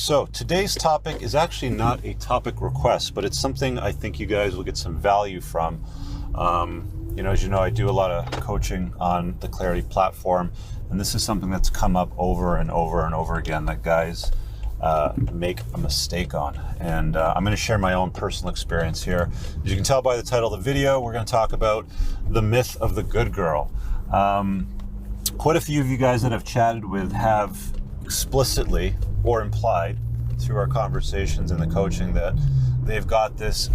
So today's topic is actually not a topic request, but it's something I think you guys will get some value from. As you know, I do a lot of coaching on the Clarity platform, and this is something that's come up over and over and over again that guys make a mistake on. And I'm going to share my own personal experience here. As you can tell by the title of the video, we're going to talk about the myth of the good girl. Quite a few of you guys that I've chatted with have explicitly or implied through our conversations in the coaching that they've got this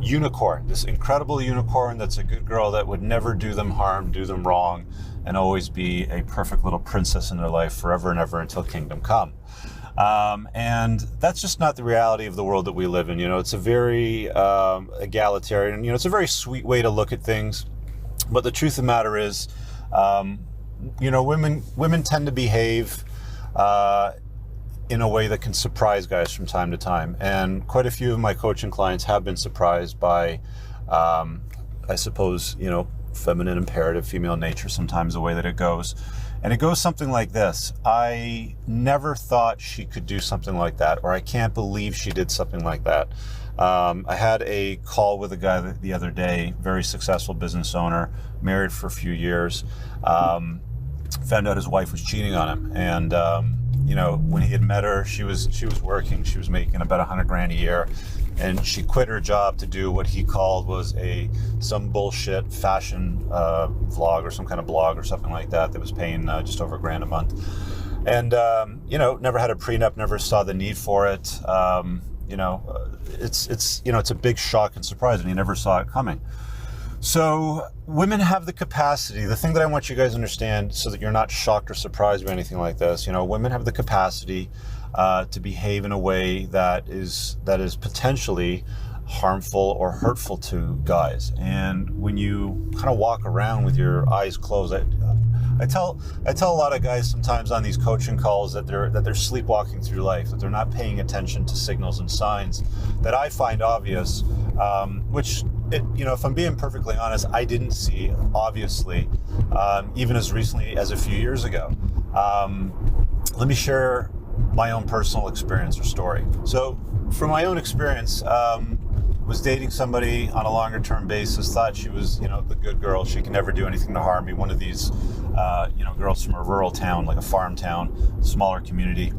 unicorn, this incredible unicorn that's a good girl that would never do them harm, do them wrong, and always be a perfect little princess in their life forever and ever until kingdom come. And that's just not the reality of the world that we live in. It's a very egalitarian, it's a very sweet way to look at things. But the truth of the matter is, women tend to behave in a way that can surprise guys from time to time. And quite a few of my coaching clients have been surprised by, I suppose, feminine imperative, female nature, sometimes the way that it goes. And it goes something like this: I never thought she could do something like that, or I can't believe she did something like that. I had a call with a guy the other day, very successful business owner, married for a few years, found out his wife was cheating on him. And, when he had met her, she was working, she was making about $100,000 a year. And she quit her job to do what he called was some bullshit fashion vlog or some kind of blog or something like that was paying just over $1,000 a month. And, never had a prenup, never saw the need for it. It's a big shock and surprise, and he never saw it coming. So women have the capacity. The thing that I want you guys to understand, so that you're not shocked or surprised by anything like this, women have the capacity to behave in a way that is potentially harmful or hurtful to guys. And when you kind of walk around with your eyes closed, I tell a lot of guys sometimes on these coaching calls that they're sleepwalking through life, that they're not paying attention to signals and signs that I find obvious, which if I'm being perfectly honest, I didn't see obviously, even as recently as a few years ago. Let me share my own personal experience or story. So from my own experience, was dating somebody on a longer term basis, thought she was, the good girl. She can never do anything to harm me. One of these, girls from a rural town, like a farm town, smaller community,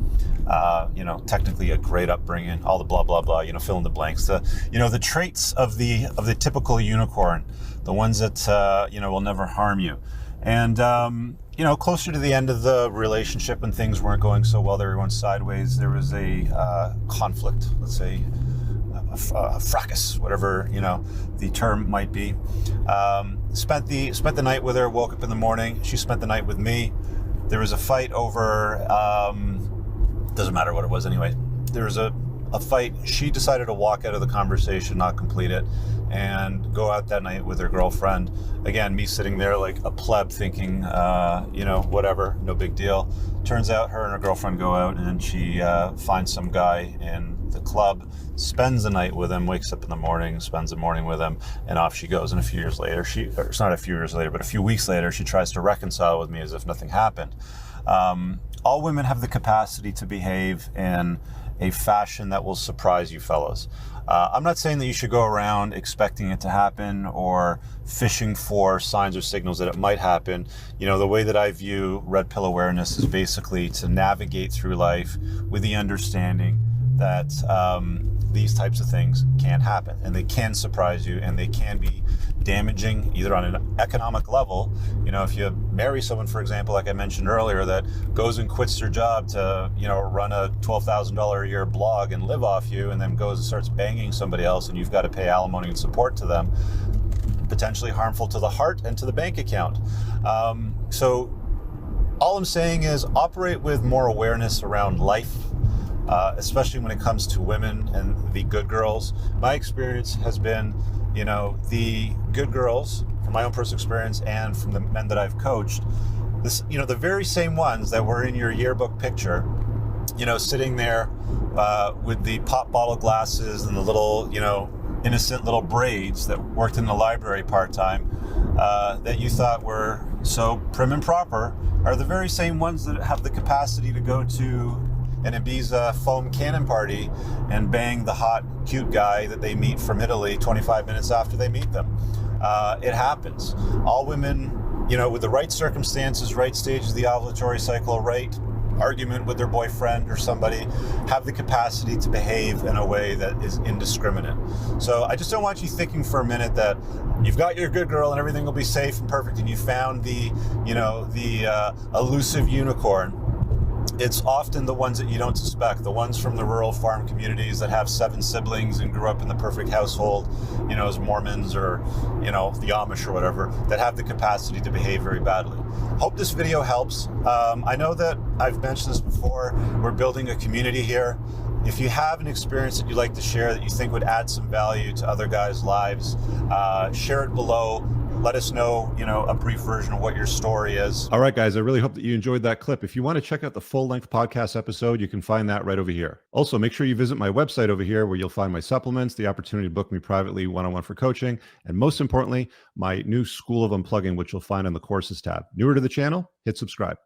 technically a great upbringing, all the blah, blah, blah, fill in the blanks. The traits of the typical unicorn, the ones that, will never harm you. And, closer to the end of the relationship when things weren't going so well, they went sideways, there was a conflict, let's say, a fracas, whatever the term might be. Spent the night with her, woke up in the morning, she spent the night with me. There was a fight over, doesn't matter what it was anyway. There was a fight. She decided to walk out of the conversation, not complete it, and go out that night with her girlfriend. Again, me sitting there like a pleb thinking, whatever, no big deal. Turns out her and her girlfriend go out, and she finds some guy in the club, spends the night with him, wakes up in the morning, spends the morning with him, and off she goes. And a few years later, it's not a few years later, but a few weeks later, she tries to reconcile with me as if nothing happened. All women have the capacity to behave in a fashion that will surprise you fellas. I'm not saying that you should go around expecting it to happen or fishing for signs or signals that it might happen. The way that I view red pill awareness is basically to navigate through life with the understanding that these types of things can happen, and they can surprise you, and they can be damaging either on an economic level. If you marry someone, for example, like I mentioned earlier, that goes and quits their job to run a $12,000 a year blog and live off you, and then goes and starts banging somebody else, and you've got to pay alimony and support to them, potentially harmful to the heart and to the bank account. So all I'm saying is operate with more awareness around life, especially when it comes to women and the good girls. My experience has been, the good girls, from my own personal experience and from the men that I've coached, the very same ones that were in your yearbook picture, sitting there with the pop bottle glasses and the little, innocent little braids that worked in the library part-time, that you thought were so prim and proper, are the very same ones that have the capacity to go to an Ibiza foam cannon party and bang the hot, cute guy that they meet from Italy 25 minutes after they meet them. It happens. All women, with the right circumstances, right stages of the ovulatory cycle, right argument with their boyfriend or somebody, have the capacity to behave in a way that is indiscriminate. So I just don't want you thinking for a minute that you've got your good girl and everything will be safe and perfect and you found the elusive unicorn. It's often the ones that you don't suspect, the ones from the rural farm communities that have 7 siblings and grew up in the perfect household, as Mormons or, the Amish or whatever, that have the capacity to behave very badly. Hope this video helps. I know that I've mentioned this before. We're building a community here. If you have an experience that you'd like to share that you think would add some value to other guys' lives, share it below. Let us know, a brief version of what your story is. All right, guys, I really hope that you enjoyed that clip. If you want to check out the full-length podcast episode, you can find that right over here. Also, make sure you visit my website over here where you'll find my supplements, the opportunity to book me privately one-on-one for coaching, and most importantly, my new School of Unplugging, which you'll find on the Courses tab. Newer to the channel? Hit subscribe.